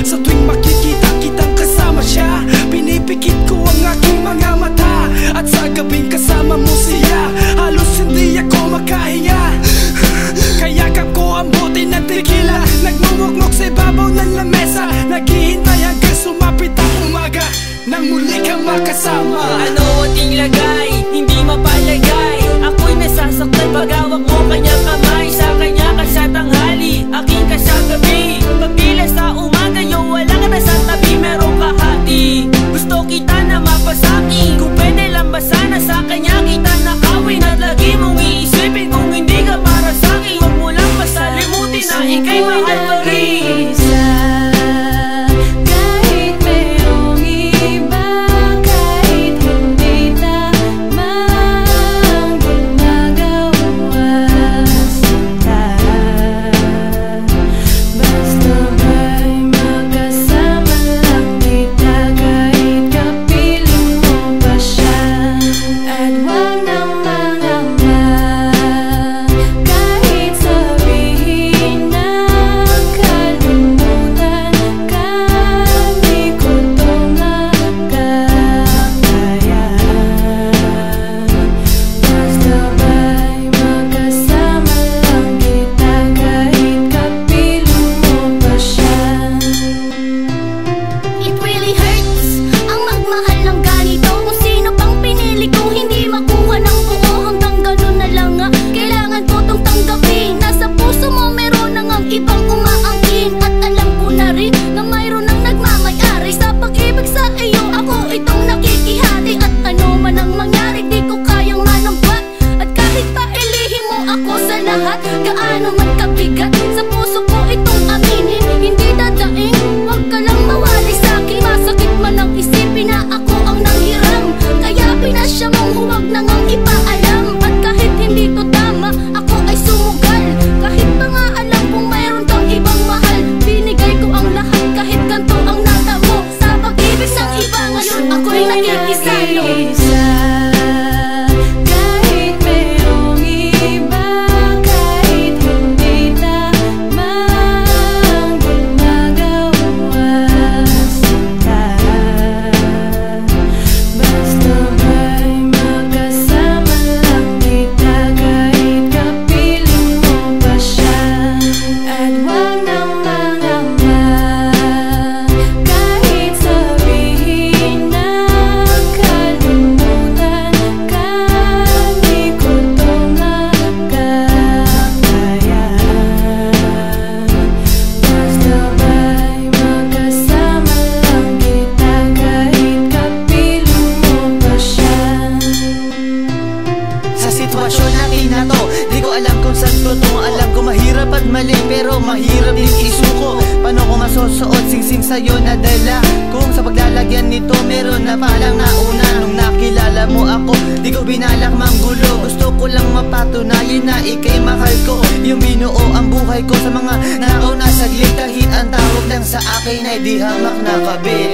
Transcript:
Sa tuwing makikita kitang kasama siya, pinipikit ko ang aking mga mata. At sa gabing kasama mo siya, halos hindi ako makahinga. Kayakap ko ang bote ng tequila, nagmumukmok sa ibabaw ng lamesa, naghihintay hanggang sumapit ang umaga nang muli kang makasama. Ano ating lagay, hindi mapalagay. Ako'y nasasaktan pag hawak mo kanyang kamay. Sa kanya ka sa tanghali, aking ka sa gabi. Pagpila sa umaga, yung wala ka na sa tabi, merong kahati. Gusto kita na mapasaki, kung pwede lang ba sana sa kanya kita nakawin. At lagi mong iisipin kung hindi ka para sa'kin, huwag mo lang pasalimutin na ika'y mahal pa rin. Gaano man kabigat sa puso ko itong aminin, hindi dadaing, wag ka lang mawali sa'kin. Masakit man ang isipin na ako ang nanghiram, kaya pinasya mong huwag na ngang ipaalam. At kahit hindi to tama, ako ay sumugal. Kahit pa nga alam kung mayroon kang ibang mahal, binigay ko ang lahat kahit ganito ang natamo. Sa pag-ibig sa iba ngayon ako'y nakikisalo. Di ko alam kung saan totoo. Alam ko mahirap at mali, pero mahirap din isuko. Paano ko masusuot singsing sa'yo na dala, kung sa paglalagyan nito meron na palang nauna. Nung nakilala mo ako, di ko binalak manggulo. Gusto ko lang mapatunayan na ika'y mahal ko. Yung binuo ang buhay ko sa mga nakaw na saglit, kahit ang tawag lang sa akin ay di hamak na kabit.